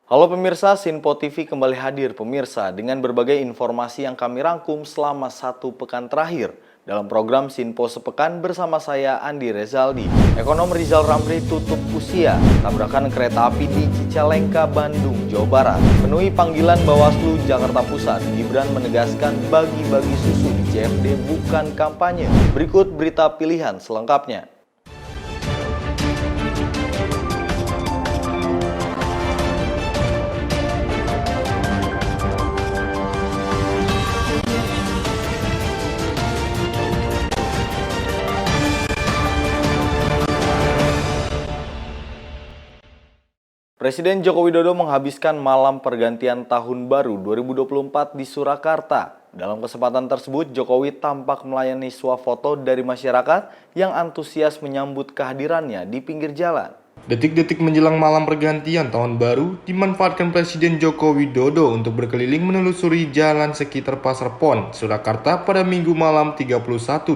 Halo pemirsa, Sinpo TV kembali hadir pemirsa dengan berbagai informasi yang kami rangkum selama satu pekan terakhir dalam program Sinpo Sepekan bersama saya Andi Rezaldi. Ekonom Rizal Ramli tutup usia, tabrakan kereta api di Cicalengka, Bandung, Jawa Barat. Penuhi panggilan Bawaslu Jakarta Pusat, Gibran menegaskan bagi-bagi susu di CFD bukan kampanye. Berikut berita pilihan selengkapnya. Presiden Joko Widodo menghabiskan malam pergantian tahun baru 2024 di Surakarta. Dalam kesempatan tersebut, Jokowi tampak melayani swafoto dari masyarakat yang antusias menyambut kehadirannya di pinggir jalan. Detik-detik menjelang malam pergantian tahun baru dimanfaatkan Presiden Joko Widodo untuk berkeliling menelusuri jalan sekitar Pasar Pon, Surakarta pada Minggu malam 31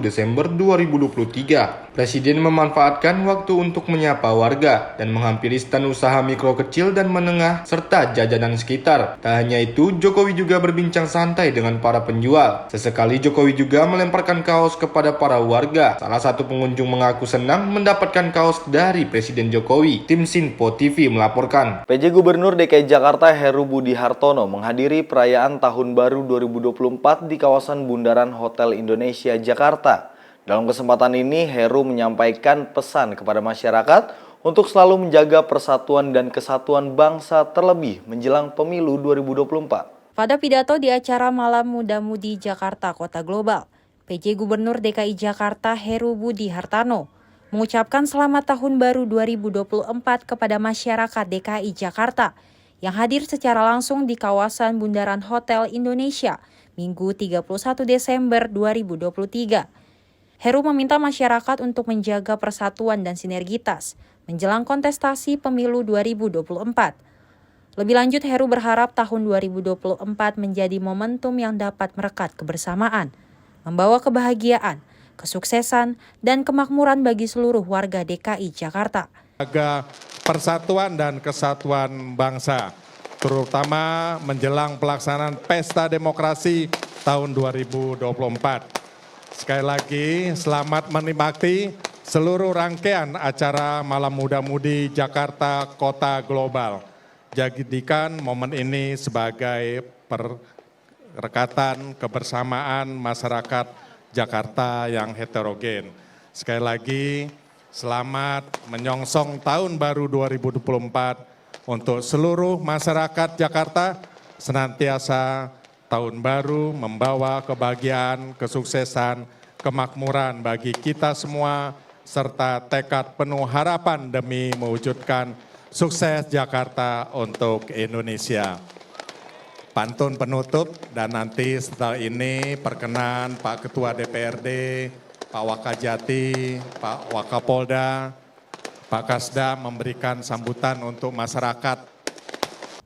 Desember 2023. Presiden memanfaatkan waktu untuk menyapa warga dan menghampiri stand usaha mikro kecil dan menengah serta jajanan sekitar. Tak hanya itu, Jokowi juga berbincang santai dengan para penjual. Sesekali Jokowi juga melemparkan kaos kepada para warga. Salah satu pengunjung mengaku senang mendapatkan kaos dari Presiden Jokowi. Tim Sinpo TV melaporkan. PJ Gubernur DKI Jakarta Heru Budi Hartono menghadiri perayaan Tahun Baru 2024 di kawasan Bundaran Hotel Indonesia, Jakarta. Dalam kesempatan ini, Heru menyampaikan pesan kepada masyarakat untuk selalu menjaga persatuan dan kesatuan bangsa terlebih menjelang pemilu 2024. Pada pidato di acara Malam Muda-Mudi Jakarta Kota Global, PJ Gubernur DKI Jakarta Heru Budi Hartono mengucapkan selamat Tahun Baru 2024 kepada masyarakat DKI Jakarta yang hadir secara langsung di kawasan Bundaran Hotel Indonesia Minggu 31 Desember 2023. Heru meminta masyarakat untuk menjaga persatuan dan sinergitas menjelang kontestasi pemilu 2024. Lebih lanjut, Heru berharap tahun 2024 menjadi momentum yang dapat merekat kebersamaan, membawa kebahagiaan, kesuksesan, dan kemakmuran bagi seluruh warga DKI Jakarta. Jaga persatuan dan kesatuan bangsa, terutama menjelang pelaksanaan Pesta Demokrasi tahun 2024. Sekali lagi, selamat menikmati seluruh rangkaian acara Malam Muda-Mudi Jakarta Kota Global. Jadikan momen ini sebagai perekatan kebersamaan masyarakat Jakarta yang heterogen. Sekali lagi, selamat menyongsong Tahun Baru 2024 untuk seluruh masyarakat Jakarta, senantiasa Tahun Baru membawa kebahagiaan, kesuksesan, kemakmuran bagi kita semua, serta tekad penuh harapan demi mewujudkan sukses Jakarta untuk Indonesia. Pantun penutup, dan nanti setelah ini perkenan Pak Ketua DPRD, Pak Wakajati, Pak Wakapolda, Pak Kasda memberikan sambutan untuk masyarakat.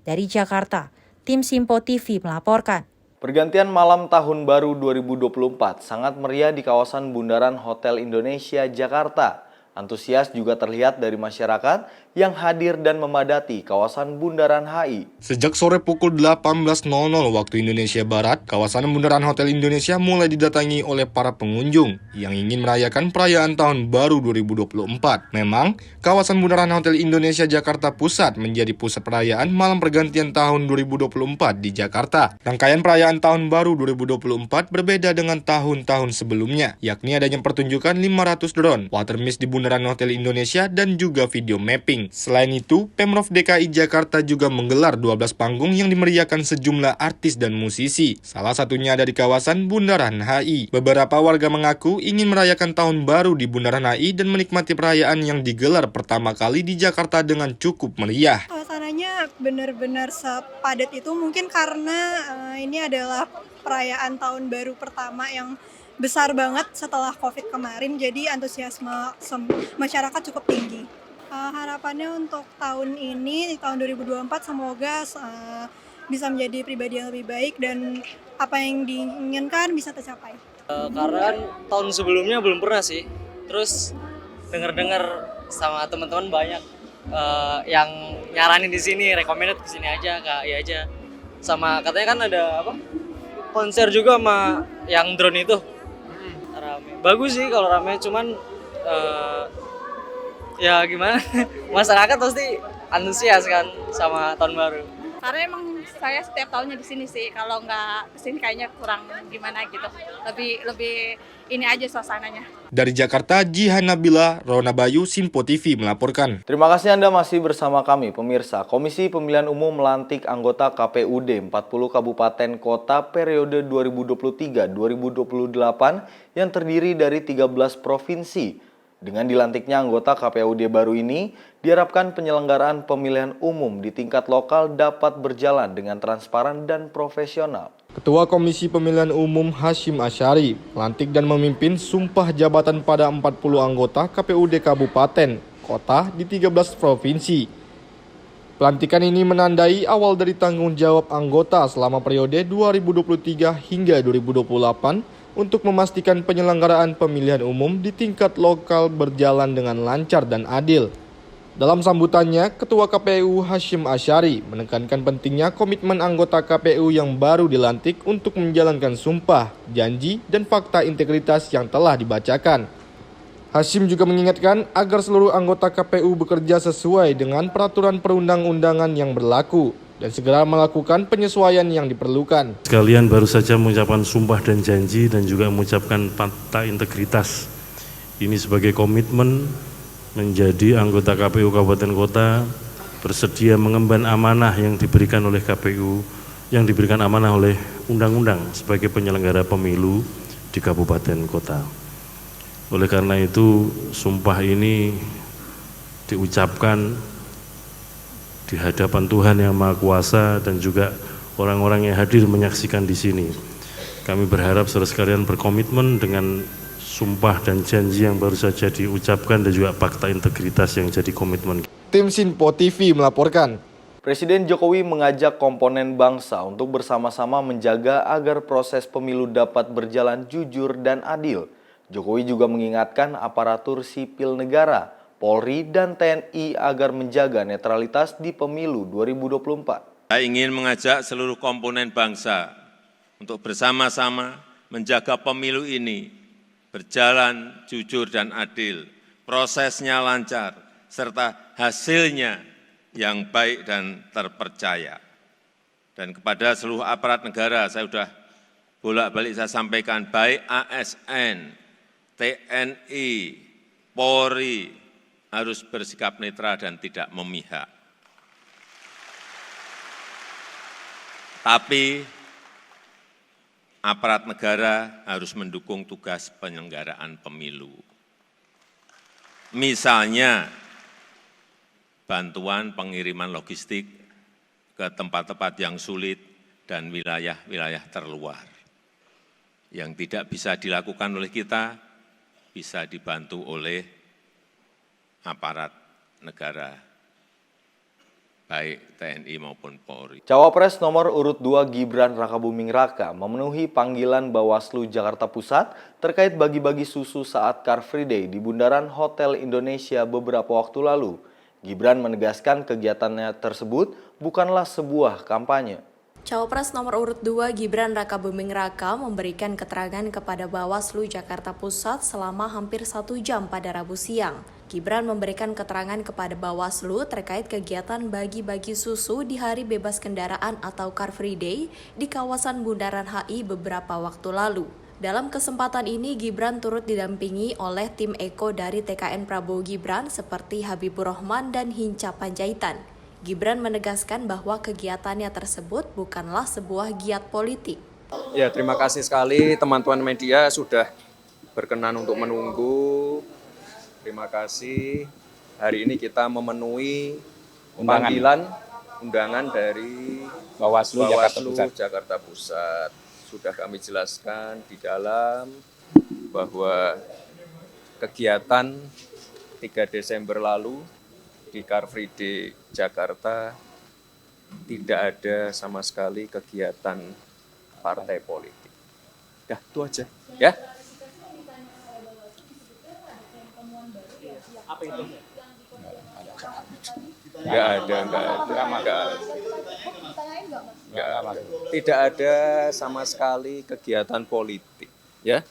Dari Jakarta, tim Sinpo TV melaporkan. Pergantian malam Tahun Baru 2024 sangat meriah di kawasan Bundaran Hotel Indonesia, Jakarta. Antusias juga terlihat dari masyarakat yang hadir dan memadati kawasan Bundaran HI. Sejak sore pukul 18.00 waktu Indonesia Barat, kawasan Bundaran Hotel Indonesia mulai didatangi oleh para pengunjung yang ingin merayakan perayaan Tahun Baru 2024. Memang, kawasan Bundaran Hotel Indonesia Jakarta Pusat menjadi pusat perayaan malam pergantian tahun 2024 di Jakarta. Rangkaian perayaan Tahun Baru 2024 berbeda dengan tahun-tahun sebelumnya, yakni adanya pertunjukan 500 drone, water mist di Bundaran Hotel Indonesia, dan juga video mapping. Selain itu, Pemprov DKI Jakarta juga menggelar 12 panggung yang dimeriahkan sejumlah artis dan musisi. Salah satunya ada di kawasan Bundaran HI. Beberapa warga mengaku ingin merayakan Tahun Baru di Bundaran HI dan menikmati perayaan yang digelar pertama kali di Jakarta dengan cukup meriah. Suasananya benar-benar sepadat itu mungkin karena ini adalah perayaan Tahun Baru pertama yang besar banget setelah COVID kemarin, jadi antusiasme masyarakat cukup tinggi. Harapannya untuk tahun ini, di tahun 2024, semoga bisa menjadi pribadi yang lebih baik dan apa yang diinginkan bisa tercapai. Karena tahun sebelumnya belum pernah sih, terus dengar-dengar sama teman-teman banyak yang nyaranin di sini, recommended ke sini aja, Kak, iya aja. Sama katanya kan ada apa? Konser juga sama yang drone itu. Rame. Bagus sih kalau rame, cuman ya gimana? Masyarakat pasti antusias kan sama tahun baru. Karena emang saya setiap tahunnya di sini sih. Kalau nggak kesini kayaknya kurang gimana gitu. Lebih ini aja suasananya. Dari Jakarta, Jihan Nabila, Rona Bayu, Sinpo TV melaporkan. Terima kasih Anda masih bersama kami, pemirsa. Komisi Pemilihan Umum melantik anggota KPUD 40 Kabupaten Kota periode 2023-2028 yang terdiri dari 13 provinsi. Dengan dilantiknya anggota KPUD baru ini, diharapkan penyelenggaraan pemilihan umum di tingkat lokal dapat berjalan dengan transparan dan profesional. Ketua Komisi Pemilihan Umum Hashim Asyari melantik dan memimpin sumpah jabatan pada 40 anggota KPUD Kabupaten Kota di 13 provinsi. Pelantikan ini menandai awal dari tanggung jawab anggota selama periode 2023 hingga 2028 untuk memastikan penyelenggaraan pemilihan umum di tingkat lokal berjalan dengan lancar dan adil. Dalam sambutannya, Ketua KPU Hashim Asyari menekankan pentingnya komitmen anggota KPU yang baru dilantik untuk menjalankan sumpah, janji, dan fakta integritas yang telah dibacakan. Hashim juga mengingatkan agar seluruh anggota KPU bekerja sesuai dengan peraturan perundang-undangan yang berlaku dan segera melakukan penyesuaian yang diperlukan. Sekalian baru saja mengucapkan sumpah dan janji dan juga mengucapkan fakta integritas. Ini sebagai komitmen menjadi anggota KPU Kabupaten Kota, bersedia mengemban amanah yang diberikan oleh KPU, yang diberikan amanah oleh undang-undang sebagai penyelenggara pemilu di Kabupaten Kota. Oleh karena itu, sumpah ini diucapkan di hadapan Tuhan Yang Maha Kuasa dan juga orang-orang yang hadir menyaksikan di sini. Kami berharap saudara sekalian berkomitmen dengan sumpah dan janji yang baru saja diucapkan dan juga fakta integritas yang jadi komitmen. Tim Sinpo TV melaporkan. Presiden Jokowi mengajak komponen bangsa untuk bersama-sama menjaga agar proses pemilu dapat berjalan jujur dan adil. Jokowi juga mengingatkan aparatur sipil negara, Polri dan TNI agar menjaga netralitas di pemilu 2024. Saya ingin mengajak seluruh komponen bangsa untuk bersama-sama menjaga pemilu ini berjalan jujur dan adil, prosesnya lancar, serta hasilnya yang baik dan terpercaya. Dan kepada seluruh aparat negara, saya sudah bolak-balik saya sampaikan, baik ASN, TNI, Polri, harus bersikap netral dan tidak memihak. Tapi aparat negara harus mendukung tugas penyelenggaraan pemilu. Misalnya, bantuan pengiriman logistik ke tempat-tempat yang sulit dan wilayah-wilayah terluar. Yang tidak bisa dilakukan oleh kita, bisa dibantu oleh aparat negara, baik TNI maupun Polri. Cawapres nomor urut 2 Gibran Rakabuming Raka memenuhi panggilan Bawaslu Jakarta Pusat terkait bagi-bagi susu saat Car Free Day di Bundaran Hotel Indonesia beberapa waktu lalu. Gibran menegaskan kegiatannya tersebut bukanlah sebuah kampanye. Cawapres nomor urut 2 Gibran Rakabuming Raka memberikan keterangan kepada Bawaslu Jakarta Pusat selama hampir 1 jam pada Rabu siang. Gibran memberikan keterangan kepada Bawaslu terkait kegiatan bagi-bagi susu di Hari Bebas Kendaraan atau Car Free Day di kawasan Bundaran HI beberapa waktu lalu. Dalam kesempatan ini, Gibran turut didampingi oleh tim Eko dari TKN Prabowo Gibran seperti Habibur Rahman dan Hinca Panjaitan. Gibran menegaskan bahwa kegiatannya tersebut bukanlah sebuah giat politik. Ya, terima kasih sekali teman-teman media sudah berkenan untuk menunggu. Terima kasih. Hari ini kita memenuhi undangan dari Bawaslu Jakarta Pusat. Sudah kami jelaskan di dalam bahwa kegiatan 3 Desember lalu di Car Free Day Jakarta tidak ada sama sekali kegiatan partai politik. Dah, itu aja. Ya. Nggak ada. Tidak ada sama sekali kegiatan politik, ya.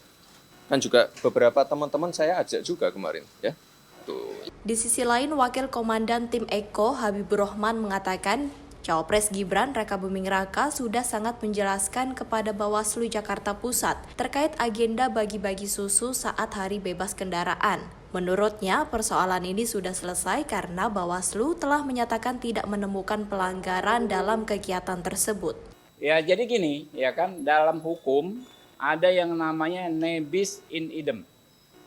Kan juga beberapa teman-teman saya ajak juga kemarin, ya. Tuh. Di sisi lain, Wakil Komandan Tim Eko Habibur Rahman mengatakan, Cawapres Gibran Rakabuming Raka sudah sangat menjelaskan kepada Bawaslu Jakarta Pusat terkait agenda bagi-bagi susu saat hari bebas kendaraan. Menurutnya, persoalan ini sudah selesai karena Bawaslu telah menyatakan tidak menemukan pelanggaran dalam kegiatan tersebut. Ya, jadi gini, ya kan, dalam hukum ada yang namanya ne bis in idem.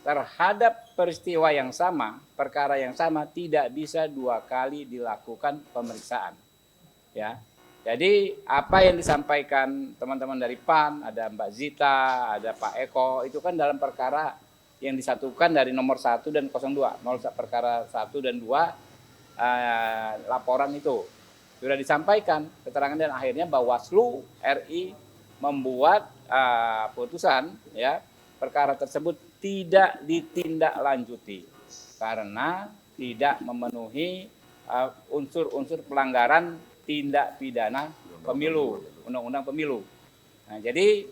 Terhadap peristiwa yang sama, perkara yang sama tidak bisa 2 kali dilakukan pemeriksaan. Ya, jadi apa yang disampaikan teman-teman dari PAN, ada Mbak Zita, ada Pak Eko, itu kan dalam perkara yang disatukan dari nomor 1 dan 02, perkara 1 dan 2 laporan itu sudah disampaikan keterangan dan akhirnya Bawaslu RI membuat putusan, ya, perkara tersebut tidak ditindaklanjuti karena tidak memenuhi unsur-unsur pelanggaran tindak pidana pemilu, undang-undang pemilu. Nah, jadi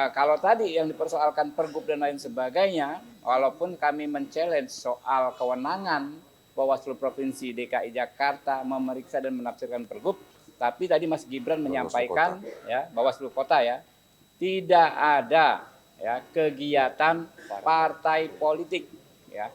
kalau tadi yang dipersoalkan Pergub dan lain sebagainya, walaupun kami men-challenge soal kewenangan Bawaslu Provinsi DKI Jakarta memeriksa dan menafsirkan Pergub, tapi tadi Mas Gibran menyampaikan, ya, Bawaslu Kota, ya, tidak ada, ya, kegiatan partai politik, ya,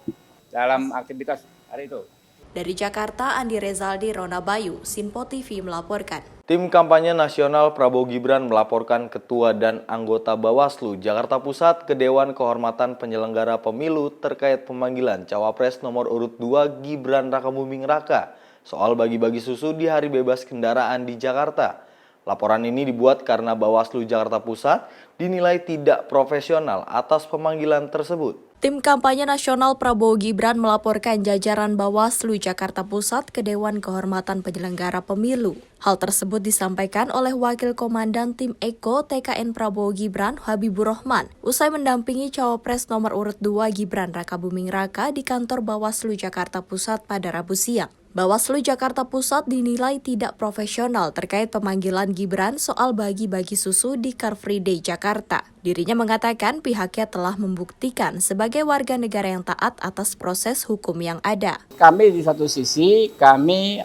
dalam aktivitas hari itu. Dari Jakarta, Andi Rezaldi, Rona Bayu, Sinpo TV melaporkan. Tim kampanye nasional Prabowo Gibran melaporkan Ketua dan anggota Bawaslu Jakarta Pusat ke Dewan Kehormatan Penyelenggara Pemilu terkait pemanggilan Cawapres nomor urut 2 Gibran Rakabuming Raka soal bagi-bagi susu di hari bebas kendaraan di Jakarta. Laporan ini dibuat karena Bawaslu Jakarta Pusat dinilai tidak profesional atas pemanggilan tersebut. Tim kampanye nasional Prabowo Gibran melaporkan jajaran Bawaslu Jakarta Pusat ke Dewan Kehormatan Penyelenggara Pemilu. Hal tersebut disampaikan oleh Wakil Komandan Tim Eko TKN Prabowo Gibran Habibur Rahman usai mendampingi Cawapres nomor urut 2 Gibran Rakabuming Raka di kantor Bawaslu Jakarta Pusat pada Rabu siang. Bawaslu Jakarta Pusat dinilai tidak profesional terkait pemanggilan Gibran soal bagi-bagi susu di Car Free Day Jakarta. Dirinya mengatakan pihaknya telah membuktikan sebagai warga negara yang taat atas proses hukum yang ada. Kami di satu sisi kami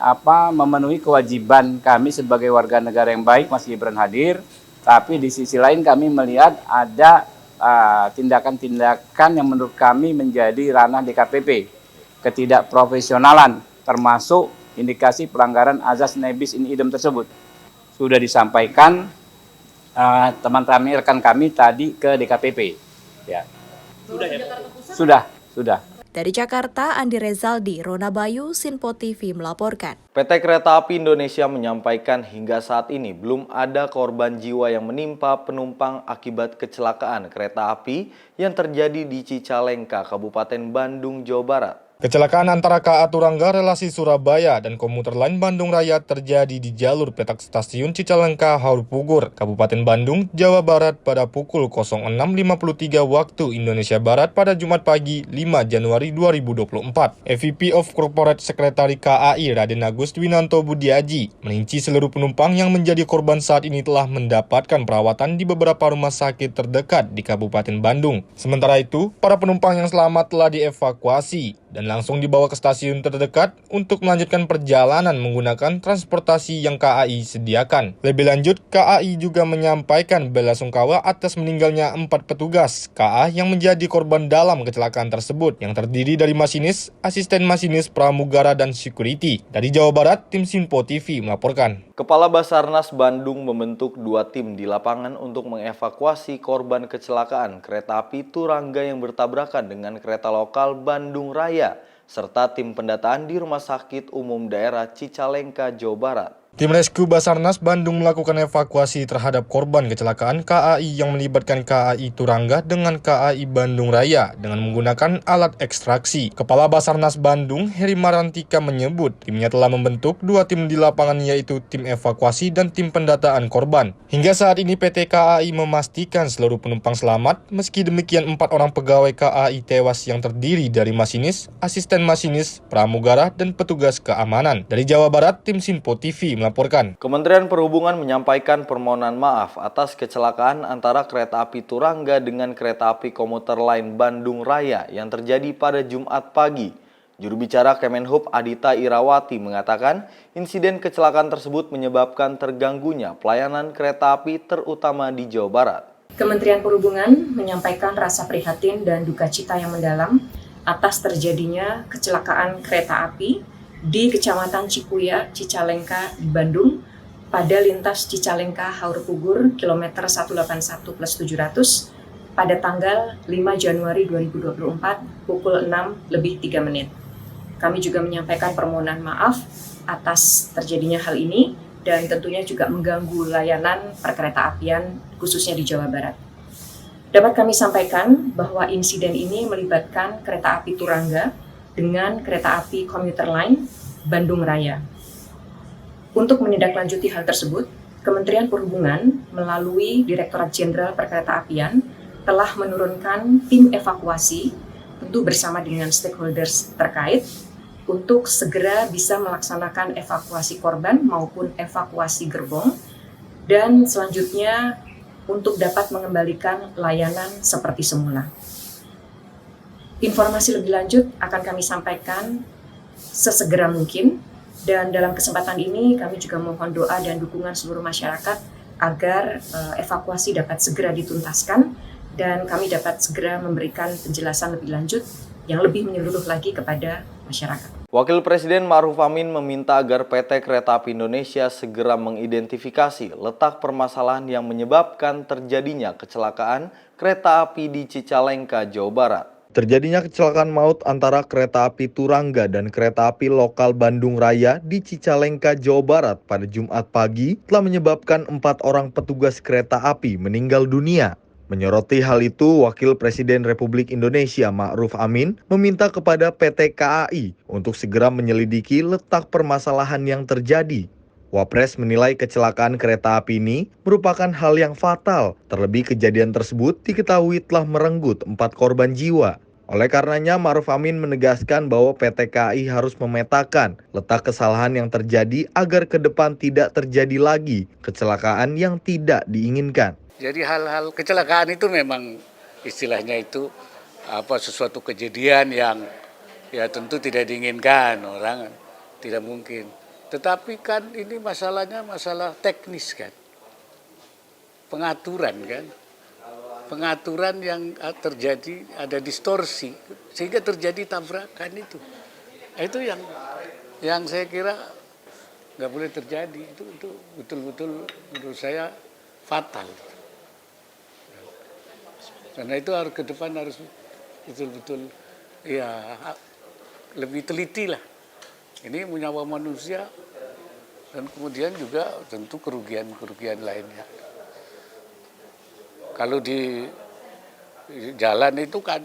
memenuhi kewajiban kami sebagai warga negara yang baik, Mas Gibran hadir, tapi di sisi lain kami melihat ada tindakan-tindakan yang menurut kami menjadi ranah DKPP, ketidakprofesionalan, termasuk indikasi pelanggaran azas ne bis in idem tersebut. Sudah disampaikan teman-teman rekan kami tadi ke DKPP. Ya. Sudah. Dari Jakarta, Andi Rezaldi, Rona Bayu, Sinpo TV melaporkan. PT Kereta Api Indonesia menyampaikan hingga saat ini belum ada korban jiwa yang menimpa penumpang akibat kecelakaan kereta api yang terjadi di Cicalengka, Kabupaten Bandung, Jawa Barat. Kecelakaan antara KA Turangga relasi Surabaya dan komuter lain Bandung Raya terjadi di jalur petak stasiun Cicalengka, Haurpugur, Kabupaten Bandung, Jawa Barat pada pukul 06.53 waktu Indonesia Barat pada Jumat pagi 5 Januari 2024. EVP of Corporate Secretary KAI Raden Agus Dwinanto Budiaji merinci seluruh penumpang yang menjadi korban saat ini telah mendapatkan perawatan di beberapa rumah sakit terdekat di Kabupaten Bandung. Sementara itu, para penumpang yang selamat telah dievakuasi dan langsung dibawa ke stasiun terdekat untuk melanjutkan perjalanan menggunakan transportasi yang KAI sediakan. Lebih lanjut, KAI juga menyampaikan bela sungkawa atas meninggalnya 4 petugas KA yang menjadi korban dalam kecelakaan tersebut, yang terdiri dari masinis, asisten masinis, pramugara, dan security. Dari Jawa Barat, tim Sinpo TV melaporkan. Kepala Basarnas Bandung membentuk 2 tim di lapangan untuk mengevakuasi korban kecelakaan kereta api Turangga yang bertabrakan dengan kereta lokal Bandung Raya, serta tim pendataan di Rumah Sakit Umum Daerah Cicalengka, Jawa Barat. Tim Rescue Basarnas Bandung melakukan evakuasi terhadap korban kecelakaan KAI yang melibatkan KAI Turangga dengan KAI Bandung Raya dengan menggunakan alat ekstraksi. Kepala Basarnas Bandung, Heri Marantika menyebut timnya telah membentuk 2 tim di lapangan yaitu tim evakuasi dan tim pendataan korban. Hingga saat ini PT KAI memastikan seluruh penumpang selamat, meski demikian 4 orang pegawai KAI tewas yang terdiri dari masinis, asisten masinis, pramugara, dan petugas keamanan. Dari Jawa Barat, tim Sinpo TV melaporkan. Kementerian Perhubungan menyampaikan permohonan maaf atas kecelakaan antara kereta api Turangga dengan kereta api komuter lain Bandung Raya yang terjadi pada Jumat pagi. Juru bicara Kemenhub Adita Irawati mengatakan insiden kecelakaan tersebut menyebabkan terganggunya pelayanan kereta api terutama di Jawa Barat. Kementerian Perhubungan menyampaikan rasa prihatin dan duka cita yang mendalam atas terjadinya kecelakaan kereta api di Kecamatan Cipuya, Cicalengka, di Bandung pada lintas Cicalengka-Haur Pugur kilometer 181+700 pada tanggal 5 Januari 2024 pukul 6:03. Kami juga menyampaikan permohonan maaf atas terjadinya hal ini dan tentunya juga mengganggu layanan perkereta-apian khususnya di Jawa Barat. Dapat kami sampaikan bahwa insiden ini melibatkan kereta api Turangga dengan kereta api komuter lain Bandung Raya. Untuk menindaklanjuti hal tersebut, Kementerian Perhubungan melalui Direktorat Jenderal Perkeretaapian telah menurunkan tim evakuasi tentu bersama dengan stakeholders terkait untuk segera bisa melaksanakan evakuasi korban maupun evakuasi gerbong dan selanjutnya untuk dapat mengembalikan layanan seperti semula. Informasi lebih lanjut akan kami sampaikan sesegera mungkin dan dalam kesempatan ini kami juga mohon doa dan dukungan seluruh masyarakat agar evakuasi dapat segera dituntaskan dan kami dapat segera memberikan penjelasan lebih lanjut yang lebih menyeluruh lagi kepada masyarakat. Wakil Presiden Ma'ruf Amin meminta agar PT Kereta Api Indonesia segera mengidentifikasi letak permasalahan yang menyebabkan terjadinya kecelakaan kereta api di Cicalengka, Jawa Barat. Terjadinya kecelakaan maut antara kereta api Turangga dan kereta api lokal Bandung Raya di Cicalengka, Jawa Barat pada Jumat pagi telah menyebabkan 4 orang petugas kereta api meninggal dunia. Menyoroti hal itu, Wakil Presiden Republik Indonesia Ma'ruf Amin meminta kepada PT KAI untuk segera menyelidiki letak permasalahan yang terjadi. Wapres menilai kecelakaan kereta api ini merupakan hal yang fatal, terlebih kejadian tersebut diketahui telah merenggut 4 korban jiwa. Oleh karenanya, Ma'ruf Amin menegaskan bahwa PT KAI harus memetakan letak kesalahan yang terjadi agar ke depan tidak terjadi lagi kecelakaan yang tidak diinginkan. Jadi hal-hal kecelakaan itu memang istilahnya itu sesuatu kejadian yang ya tentu tidak diinginkan, orang tidak mungkin. Tetapi kan ini masalahnya masalah teknis kan, pengaturan kan, pengaturan yang terjadi ada distorsi sehingga terjadi tabrakan itu. Itu yang saya kira nggak boleh terjadi, itu betul-betul menurut saya fatal. Karena itu harus ke depan harus betul-betul ya lebih teliti lah. Ini nyawa manusia dan kemudian juga tentu kerugian lainnya. Kalau di jalan itu kan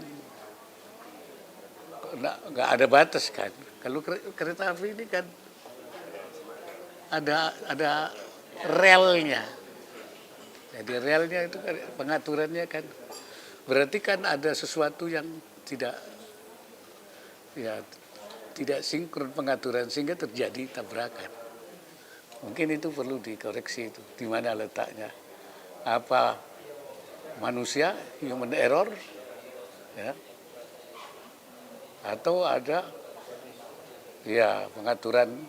nggak ada batas kan. Kalau kereta api ini kan ada relnya. Jadi relnya itu pengaturannya kan berarti kan ada sesuatu yang tidak sinkron pengaturan sehingga terjadi tabrakan. Mungkin itu perlu dikoreksi itu, di mana letaknya. Apa manusia, human error, ya, atau ada ya pengaturan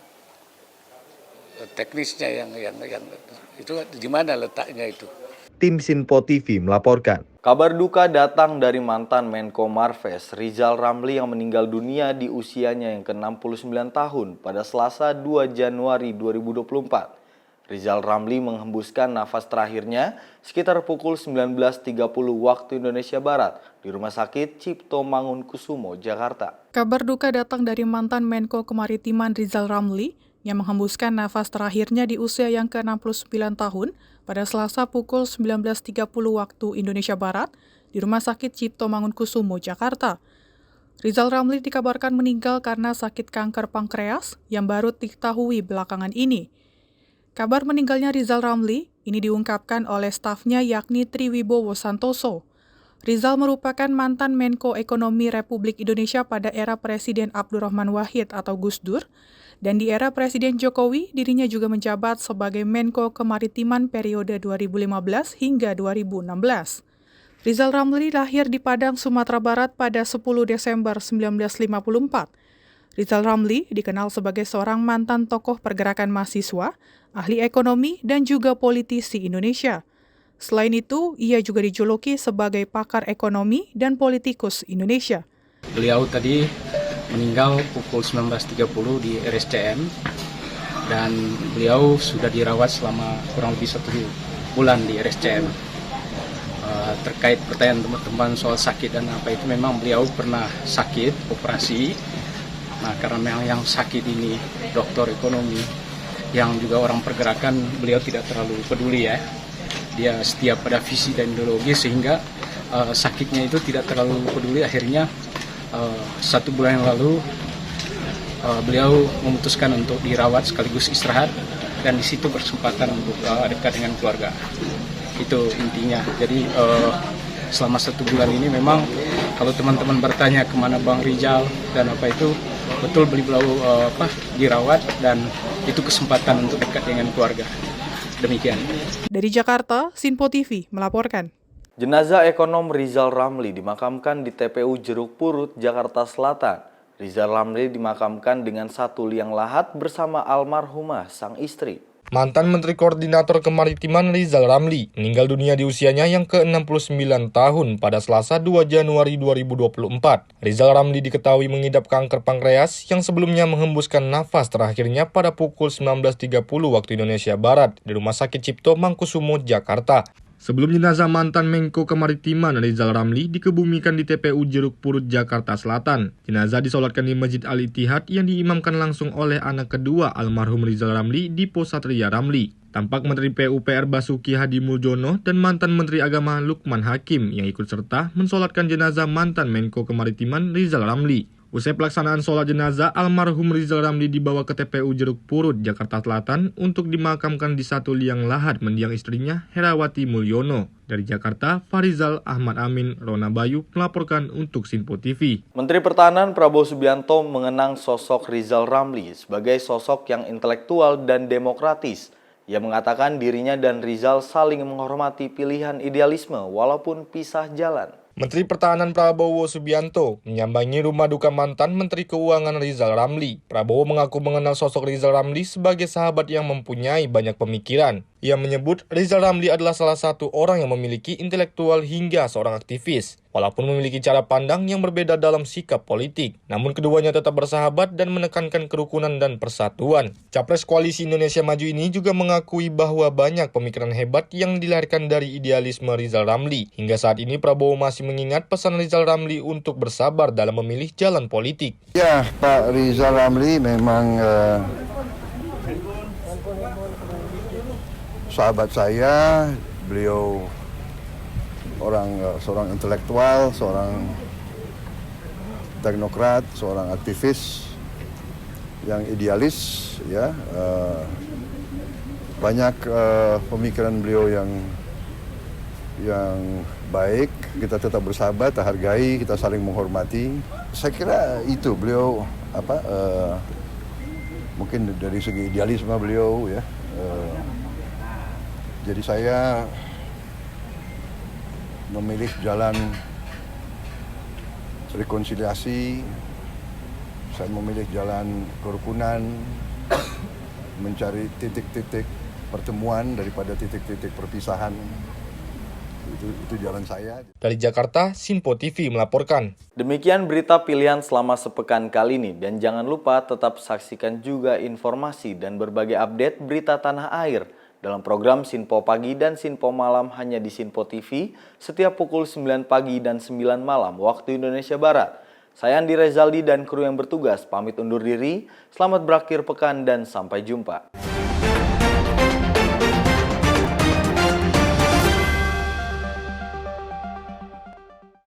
teknisnya yang itu di mana letaknya itu. Tim Sinpo TV melaporkan. Kabar duka datang dari mantan Menko Marves Rizal Ramli yang meninggal dunia di usianya yang ke-69 tahun pada Selasa 2 Januari 2024. Rizal Ramli menghembuskan nafas terakhirnya sekitar pukul 19.30 waktu Indonesia Barat di Rumah Sakit Cipto Mangunkusumo, Jakarta. Kabar duka datang dari mantan Menko Kemaritiman Rizal Ramli yang menghembuskan nafas terakhirnya di usia yang ke-69 tahun pada Selasa pukul 19.30 waktu Indonesia Barat di Rumah Sakit Cipto Mangunkusumo, Jakarta. Rizal Ramli dikabarkan meninggal karena sakit kanker pankreas yang baru diketahui belakangan ini. Kabar meninggalnya Rizal Ramli ini diungkapkan oleh stafnya yakni Triwibowo Santoso. Rizal merupakan mantan Menko Ekonomi Republik Indonesia pada era Presiden Abdurrahman Wahid atau Gus Dur, dan di era Presiden Jokowi dirinya juga menjabat sebagai Menko Kemaritiman periode 2015 hingga 2016. Rizal Ramli lahir di Padang, Sumatera Barat pada 10 Desember 1954. Rizal Ramli dikenal sebagai seorang mantan tokoh pergerakan mahasiswa, ahli ekonomi, dan juga politisi Indonesia. Selain itu, ia juga dijuluki sebagai pakar ekonomi dan politikus Indonesia. Beliau tadi meninggal pukul 19.30 di RSCM dan beliau sudah dirawat selama kurang lebih 1 bulan di RSCM. Terkait pertanyaan teman-teman soal sakit dan apa itu, memang beliau pernah sakit, operasi. Nah, karena memang yang sakit ini dokter ekonomi, yang juga orang pergerakan, beliau tidak terlalu peduli ya. Dia setia pada visi dan ideologi sehingga sakitnya itu tidak terlalu peduli. Akhirnya 1 bulan yang lalu beliau memutuskan untuk dirawat sekaligus istirahat dan di situ berkesempatan untuk dekat dengan keluarga. Itu intinya. Jadi selama 1 bulan ini memang kalau teman-teman bertanya kemana Bang Rizal dan apa itu, betul beliau dirawat dan itu kesempatan untuk dekat dengan keluarga. Demikian. Dari Jakarta, Sinpo TV melaporkan. Jenazah ekonom Rizal Ramli dimakamkan di TPU Jeruk Purut, Jakarta Selatan. Rizal Ramli dimakamkan dengan 1 liang lahat bersama almarhumah sang istri. Mantan Menteri Koordinator Kemaritiman Rizal Ramli meninggal dunia di usianya yang ke-69 tahun pada Selasa 2 Januari 2024. Rizal Ramli diketahui mengidap kanker pankreas yang sebelumnya menghembuskan nafas terakhirnya pada pukul 19.30 waktu Indonesia Barat di Rumah Sakit Cipto Mangunkusumo, Jakarta. Sebelum jenazah mantan Menko Kemaritiman Rizal Ramli dikebumikan di TPU Jeruk Purut, Jakarta Selatan. Jenazah disolatkan di Masjid Al-Ittihad yang diimamkan langsung oleh anak kedua almarhum Rizal Ramli, Dipo Satria Ramli. Tampak Menteri PUPR Basuki Hadi Muljono dan mantan Menteri Agama Lukman Hakim yang ikut serta mensolatkan jenazah mantan Menko Kemaritiman Rizal Ramli. Usai pelaksanaan sholat jenazah, almarhum Rizal Ramli dibawa ke TPU Jeruk Purut, Jakarta Selatan untuk dimakamkan di 1 liang lahat mendiang istrinya Herawati Mulyono. Dari Jakarta, Farizal Ahmad Amin, Rona Bayu melaporkan untuk Sinpo TV. Menteri Pertahanan Prabowo Subianto mengenang sosok Rizal Ramli sebagai sosok yang intelektual dan demokratis. Ia mengatakan dirinya dan Rizal saling menghormati pilihan idealisme walaupun pisah jalan. Menteri Pertahanan Prabowo Subianto menyambangi rumah duka mantan Menteri Keuangan Rizal Ramli. Prabowo mengaku mengenal sosok Rizal Ramli sebagai sahabat yang mempunyai banyak pemikiran. Ia menyebut Rizal Ramli adalah salah satu orang yang memiliki intelektual hingga seorang aktivis. Walaupun memiliki cara pandang yang berbeda dalam sikap politik, namun keduanya tetap bersahabat dan menekankan kerukunan dan persatuan. Capres Koalisi Indonesia Maju ini juga mengakui bahwa banyak pemikiran hebat yang dilahirkan dari idealisme Rizal Ramli. Hingga saat ini Prabowo masih mengingat pesan Rizal Ramli untuk bersabar dalam memilih jalan politik. Ya, Pak Rizal Ramli memang sahabat saya. Beliau seorang intelektual, seorang teknokrat, seorang aktivis yang idealis, ya. Banyak pemikiran beliau yang baik. Kita tetap bersahabat, kita hargai, kita saling menghormati. Saya kira itu beliau mungkin dari segi idealisme beliau, ya. Jadi saya memilih jalan rekonsiliasi, saya memilih jalan kerukunan, mencari titik-titik pertemuan daripada titik-titik perpisahan. Itu jalan saya. Dari Jakarta, Sinpo TV melaporkan. Demikian berita pilihan selama sepekan kali ini. Dan jangan lupa tetap saksikan juga informasi dan berbagai update berita tanah air dalam program Sinpo Pagi dan Sinpo Malam hanya di Sinpo TV setiap pukul 9 pagi dan 9 malam waktu Indonesia Barat. Saya Andi Rezaldi dan kru yang bertugas pamit undur diri. Selamat berakhir pekan dan sampai jumpa.